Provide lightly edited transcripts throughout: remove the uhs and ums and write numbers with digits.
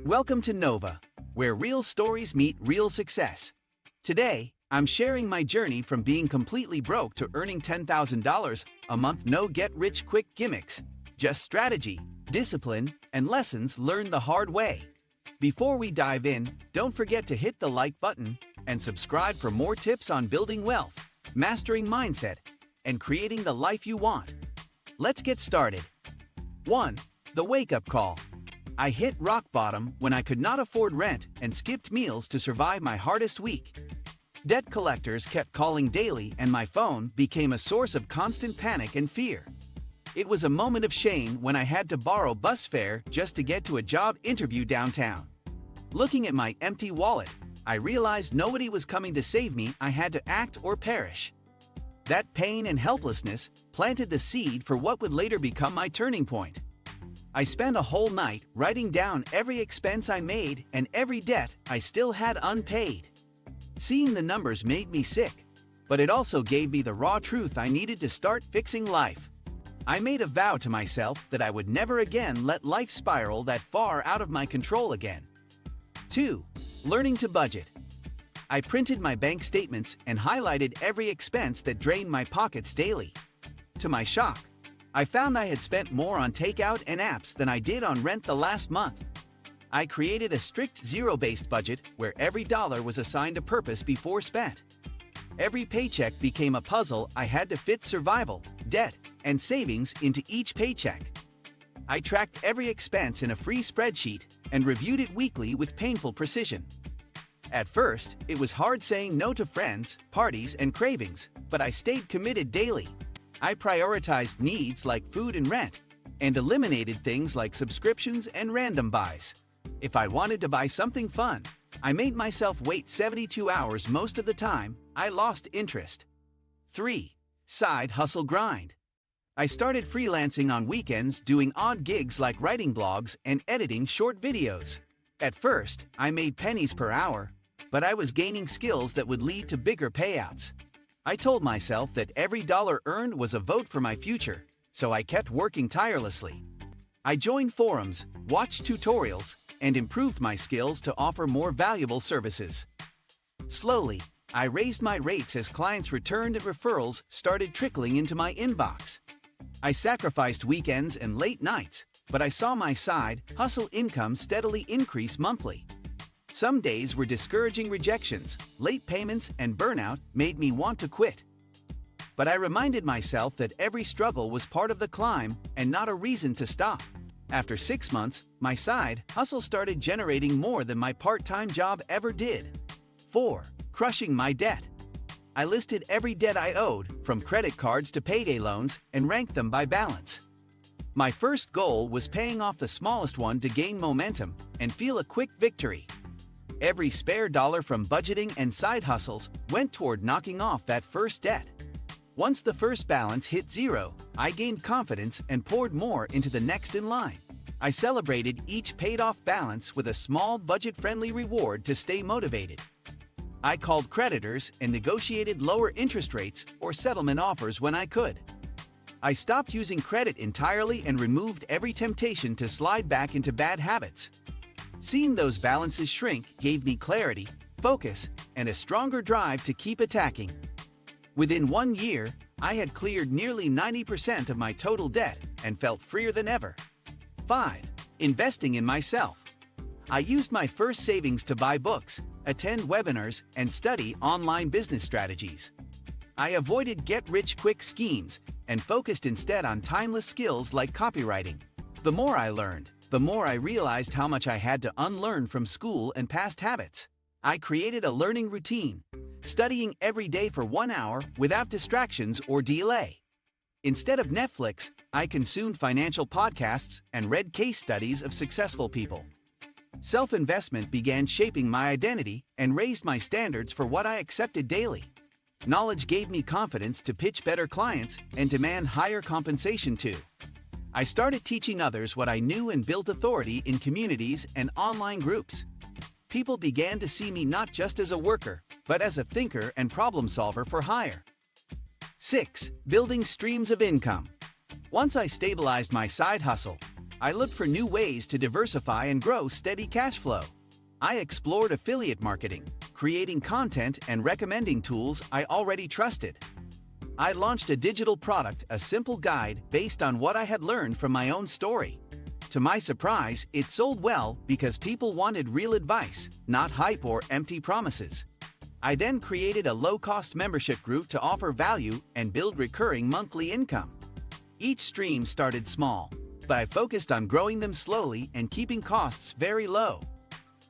Welcome to Nova, where real stories meet real success. Today, I'm sharing my journey from being completely broke to earning $10,000 a month. No get-rich-quick gimmicks, just strategy, discipline, and lessons learned the hard way. Before we dive in, don't forget to hit the like button and subscribe for more tips on building wealth, mastering mindset, and creating the life you want. Let's get started. 1. The wake-up call. I hit rock bottom when I could not afford rent and skipped meals to survive my hardest week. Debt collectors kept calling daily and my phone became a source of constant panic and fear. It was a moment of shame when I had to borrow bus fare just to get to a job interview downtown. Looking at my empty wallet, I realized nobody was coming to save me. I had to act or perish. That pain and helplessness planted the seed for what would later become my turning point. I spent a whole night writing down every expense I made and every debt I still had unpaid. Seeing the numbers made me sick, but it also gave me the raw truth I needed to start fixing life. I made a vow to myself that I would never again let life spiral that far out of my control again. 2. Learning to budget. I printed my bank statements and highlighted every expense that drained my pockets daily. To my shock, I found I had spent more on takeout and apps than I did on rent the last month. I created a strict zero-based budget where every dollar was assigned a purpose before spent. Every paycheck became a puzzle I had to fit survival, debt, and savings into each paycheck. I tracked every expense in a free spreadsheet and reviewed it weekly with painful precision. At first, it was hard saying no to friends, parties, and cravings, but I stayed committed daily. I prioritized needs like food and rent, and eliminated things like subscriptions and random buys. If I wanted to buy something fun, I made myself wait 72 hours most of the time. I lost interest. 3. Side hustle grind. I started freelancing on weekends doing odd gigs like writing blogs and editing short videos. At first, I made pennies per hour, but I was gaining skills that would lead to bigger payouts. I told myself that every dollar earned was a vote for my future, so I kept working tirelessly. I joined forums, watched tutorials, and improved my skills to offer more valuable services. Slowly, I raised my rates as clients returned and referrals started trickling into my inbox. I sacrificed weekends and late nights, but I saw my side hustle income steadily increase monthly. Some days were discouraging. Rejections, late payments, and burnout made me want to quit. But I reminded myself that every struggle was part of the climb and not a reason to stop. After 6 months, my side hustle started generating more than my part-time job ever did. 4. Crushing my debt. I listed every debt I owed, from credit cards to payday loans, and ranked them by balance. My first goal was paying off the smallest one to gain momentum and feel a quick victory. Every spare dollar from budgeting and side hustles went toward knocking off that first debt. Once the first balance hit zero, I gained confidence and poured more into the next in line. I celebrated each paid-off balance with a small budget-friendly reward to stay motivated. I called creditors and negotiated lower interest rates or settlement offers when I could. I stopped using credit entirely and removed every temptation to slide back into bad habits. Seeing those balances shrink gave me clarity, focus, and a stronger drive to keep attacking. Within 1 year, I had cleared nearly 90% of my total debt and felt freer than ever. 5. Investing in myself. I used my first savings to buy books, attend webinars, and study online business strategies. I avoided get-rich-quick schemes and focused instead on timeless skills like copywriting. The more I learned, the more I realized how much I had to unlearn from school and past habits. I created a learning routine, studying every day for 1 hour without distractions or delay. Instead of Netflix, I consumed financial podcasts and read case studies of successful people. Self-investment began shaping my identity and raised my standards for what I accepted daily. Knowledge gave me confidence to pitch better clients and demand higher compensation too. I started teaching others what I knew and built authority in communities and online groups. People began to see me not just as a worker, but as a thinker and problem solver for hire. 6. Building streams of income. Once I stabilized my side hustle, I looked for new ways to diversify and grow steady cash flow. I explored affiliate marketing, creating content and recommending tools I already trusted. I launched a digital product, a simple guide based on what I had learned from my own story. To my surprise, it sold well because people wanted real advice, not hype or empty promises. I then created a low-cost membership group to offer value and build recurring monthly income. Each stream started small, but I focused on growing them slowly and keeping costs very low.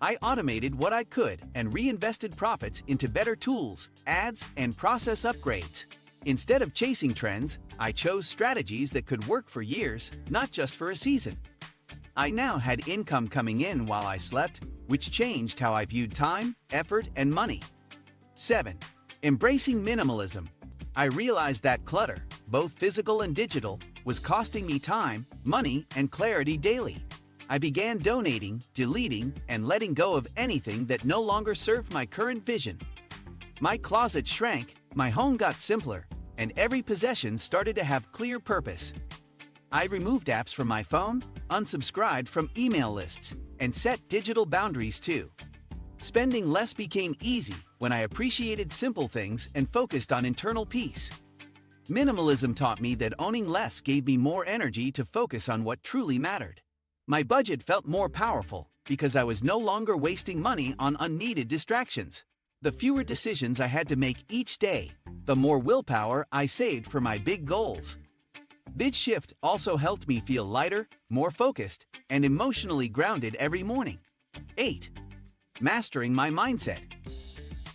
I automated what I could and reinvested profits into better tools, ads, and process upgrades. Instead of chasing trends, I chose strategies that could work for years, not just for a season. I now had income coming in while I slept, which changed how I viewed time, effort, and money. 7. Embracing minimalism. I realized that clutter, both physical and digital, was costing me time, money, and clarity daily. I began donating, deleting, and letting go of anything that no longer served my current vision. My closet shrank, my home got simpler, and every possession started to have clear purpose. I removed apps from my phone, unsubscribed from email lists, and set digital boundaries too. Spending less became easy when I appreciated simple things and focused on internal peace. Minimalism taught me that owning less gave me more energy to focus on what truly mattered. My budget felt more powerful because I was no longer wasting money on unneeded distractions. The fewer decisions I had to make each day, the more willpower I saved for my big goals. This shift also helped me feel lighter, more focused, and emotionally grounded every morning. 8. Mastering my mindset.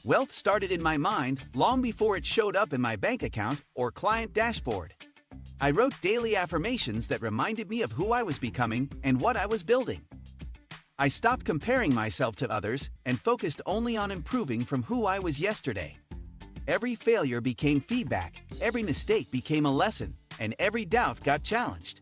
Wealth started in my mind long before it showed up in my bank account or client dashboard. I wrote daily affirmations that reminded me of who I was becoming and what I was building. I stopped comparing myself to others and focused only on improving from who I was yesterday. Every failure became feedback, every mistake became a lesson, and every doubt got challenged.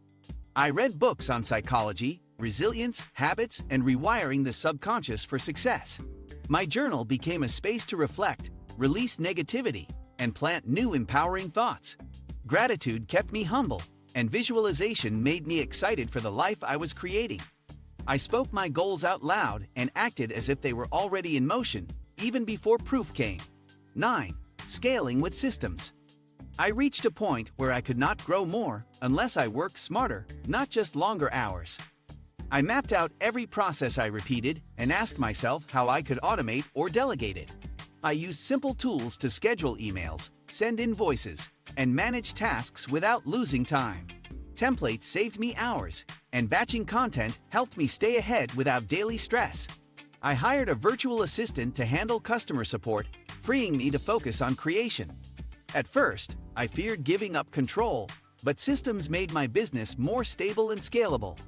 I read books on psychology, resilience, habits, and rewiring the subconscious for success. My journal became a space to reflect, release negativity, and plant new empowering thoughts. Gratitude kept me humble, and visualization made me excited for the life I was creating. I spoke my goals out loud and acted as if they were already in motion, even before proof came. 9. Scaling with systems. I reached a point where I could not grow more unless I worked smarter, not just longer hours. I mapped out every process I repeated and asked myself how I could automate or delegate it. I used simple tools to schedule emails, send invoices, and manage tasks without losing time. Templates saved me hours, and batching content helped me stay ahead without daily stress. I hired a virtual assistant to handle customer support, freeing me to focus on creation. At first, I feared giving up control, but systems made my business more stable and scalable.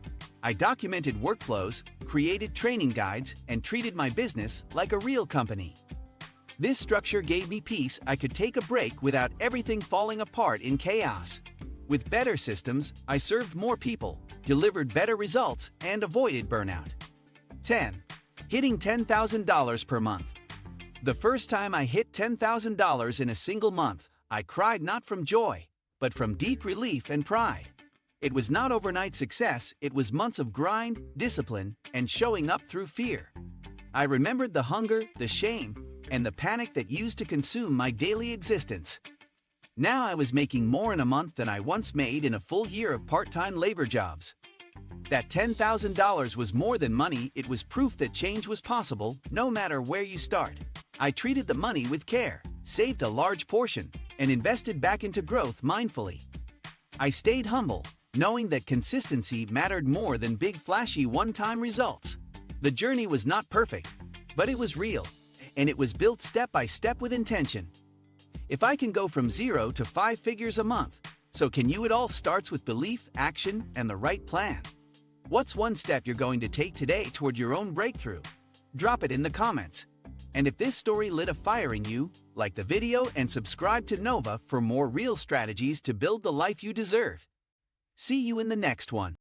I documented workflows, created training guides, and treated my business like a real company. This structure gave me peace. I could take a break without everything falling apart in chaos. With better systems, I served more people, delivered better results, and avoided burnout. 10. Hitting $10,000 per month. The first time I hit $10,000 in a single month, I cried not from joy, but from deep relief and pride. It was not overnight success, it was months of grind, discipline, and showing up through fear. I remembered the hunger, the shame, and the panic that used to consume my daily existence. Now I was making more in a month than I once made in a full year of part-time labor jobs. That $10,000 was more than money, it was proof that change was possible, no matter where you start. I treated the money with care, saved a large portion, and invested back into growth mindfully. I stayed humble, knowing that consistency mattered more than big flashy one-time results. The journey was not perfect, but it was real, and it was built step by step with intention. If I can go from 0 to 5 figures a month, so can you. It all starts with belief, action, and the right plan. What's one step you're going to take today toward your own breakthrough? Drop it in the comments. And if this story lit a fire in you, like the video and subscribe to Nova for more real strategies to build the life you deserve. See you in the next one.